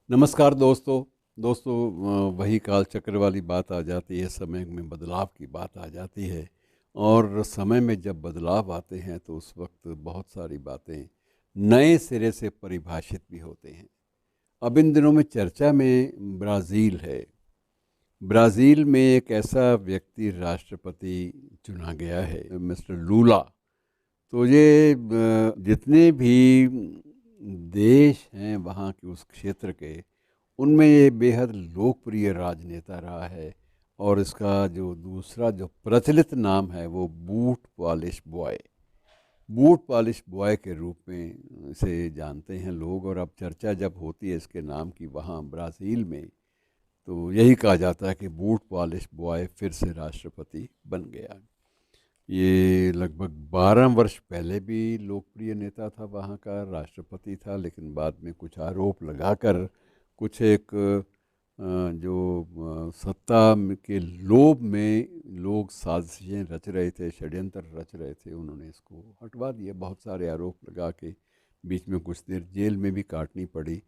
नमस्कार दोस्तों। वही काल चक्र वाली बात आ जाती है, समय में बदलाव की बात आ जाती है। और समय में जब बदलाव आते हैं तो उस वक्त बहुत सारी बातें नए सिरे से परिभाषित भी होते हैं। अब इन दिनों में चर्चा में ब्राज़ील है। ब्राज़ील में एक ऐसा व्यक्ति राष्ट्रपति चुना गया है, मिस्टर लूला। तो ये जितने भी देश हैं वहाँ के उस क्षेत्र के, उनमें ये बेहद लोकप्रिय राजनेता रहा है। और इसका जो दूसरा जो प्रचलित नाम है वो बूट पॉलिश बॉय के रूप में इसे जानते हैं लोग। और अब चर्चा जब होती है इसके नाम की वहाँ ब्राज़ील में, तो यही कहा जाता है कि बूट पॉलिश बॉय फिर से राष्ट्रपति बन गया। ये लगभग 12 वर्ष पहले भी लोकप्रिय नेता था, वहाँ का राष्ट्रपति था, लेकिन बाद में कुछ आरोप लगाकर कुछ एक जो के लोभ में लोग साजिशें रच रहे थे, षड्यंत्र रच रहे थे, उन्होंने इसको हटवा दिया। बहुत सारे आरोप लगा के बीच में कुछ देर जेल में भी काटनी पड़ी।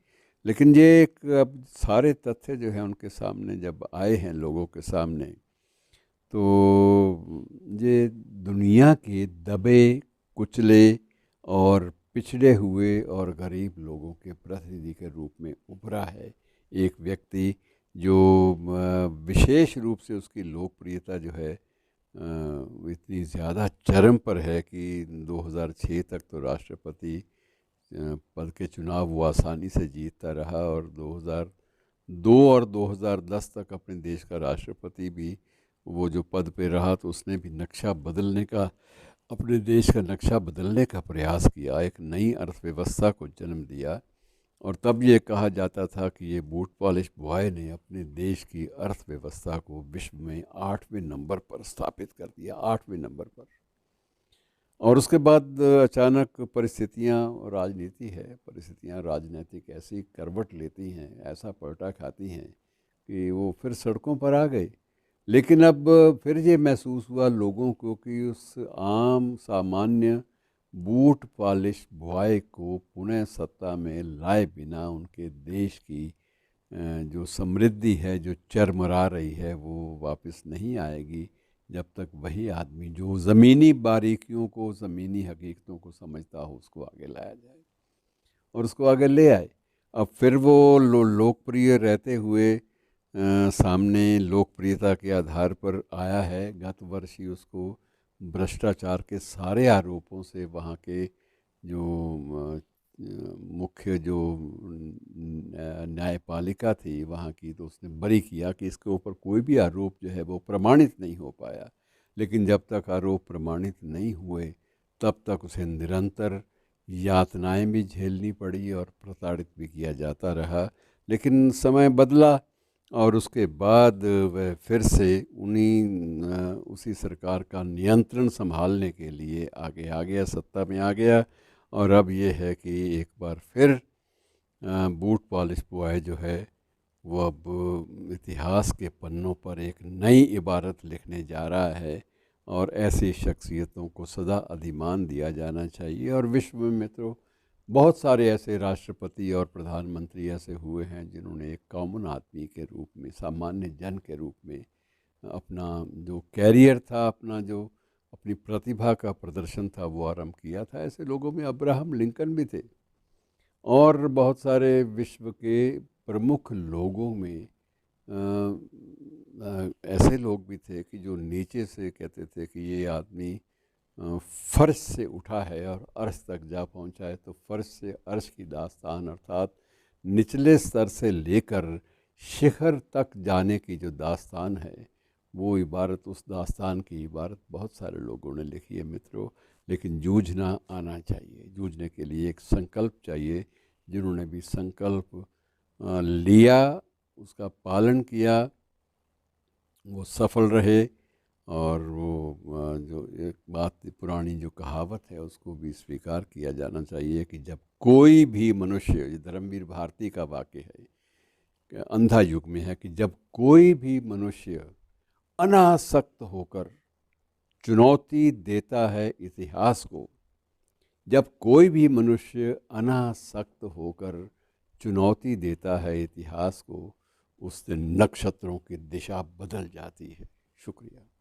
लेकिन ये एक अब सारे तथ्य जो हैं उनके सामने जब आए हैं लोगों के सामने, तो ये दुनिया के दबे कुचले और पिछड़े हुए और गरीब लोगों के प्रतिनिधि के रूप में उभरा है एक व्यक्ति, जो विशेष रूप से उसकी लोकप्रियता जो है वो इतनी ज़्यादा चरम पर है कि 2006 तक तो राष्ट्रपति पद के चुनाव वो आसानी से जीतता रहा, और 2002 और 2010 तक अपने देश का राष्ट्रपति भी वो जो पद पे रहा, तो उसने भी नक्शा बदलने का, अपने देश का नक्शा बदलने का प्रयास किया, एक नई अर्थव्यवस्था को जन्म दिया। और तब ये कहा जाता था कि ये बूट पॉलिश बॉय ने अपने देश की अर्थव्यवस्था को विश्व में 8वें नंबर पर स्थापित कर दिया, 8वें नंबर पर। और उसके बाद अचानक परिस्थितियाँ, राजनीति है, परिस्थितियाँ राजनीतिक ऐसी करवट लेती हैं, ऐसा पलटा खाती हैं कि वो फिर सड़कों पर आ गए। लेकिन अब फिर ये महसूस हुआ लोगों को कि उस आम सामान्य बूट पॉलिश बॉय को पुनः सत्ता में लाए बिना उनके देश की जो समृद्धि है, जो चरमरा रही है, वो वापस नहीं आएगी जब तक वही आदमी जो ज़मीनी बारीकियों को, ज़मीनी हकीकतों को समझता हो, उसको आगे लाया जाए और उसको आगे ले आए। अब फिर वो लोकप्रिय रहते हुए सामने लोकप्रियता के आधार पर आया है। गत वर्ष ही उसको भ्रष्टाचार के सारे आरोपों से वहाँ के जो मुख्य जो न्यायपालिका थी वहाँ की, तो उसने बरी किया कि इसके ऊपर कोई भी आरोप जो है वो प्रमाणित नहीं हो पाया। लेकिन जब तक आरोप प्रमाणित नहीं हुए तब तक उसे निरंतर यातनाएं भी झेलनी पड़ी और प्रताड़ित भी किया जाता रहा। लेकिन समय बदला और उसके बाद वह फिर से उसी सरकार का नियंत्रण संभालने के लिए आगे आ गया, सत्ता में आ गया। और अब ये है कि एक बार फिर बूट पॉलिश बॉय जो है वो अब इतिहास के पन्नों पर एक नई इबारत लिखने जा रहा है। और ऐसी शख्सियतों को सदा अधिमान दिया जाना चाहिए। और विश्व में तो बहुत सारे ऐसे राष्ट्रपति और प्रधानमंत्री ऐसे हुए हैं जिन्होंने एक कॉमन आदमी के रूप में, सामान्य जन के रूप में अपना जो कैरियर था, अपना जो अपनी प्रतिभा का प्रदर्शन था, वो आरंभ किया था। ऐसे लोगों में अब्राहम लिंकन भी थे और बहुत सारे विश्व के प्रमुख लोगों में ऐसे लोग भी थे कि जो नीचे से कहते थे कि ये आदमी फर्श से उठा है और अर्श तक जा पहुंचा है। तो फर्श से अर्श की दास्तान, अर्थात निचले स्तर से लेकर शिखर तक जाने की जो दास्तान है, वो इबारत, उस दास्तान की इबारत बहुत सारे लोगों ने लिखी है मित्रों। लेकिन जूझना आना चाहिए, जूझने के लिए एक संकल्प चाहिए। जिन्होंने भी संकल्प लिया, उसका पालन किया, वो सफल रहे। और वो जो एक बात, पुरानी जो कहावत है, उसको भी स्वीकार किया जाना चाहिए कि जब कोई भी मनुष्य, ये धर्मवीर भारती का वाक्य है कि अंधा युग में है, कि जब कोई भी मनुष्य अनासक्त होकर चुनौती देता है इतिहास को, जब कोई भी मनुष्य अनासक्त होकर चुनौती देता है इतिहास को, उस दिन नक्षत्रों की दिशा बदल जाती है। शुक्रिया।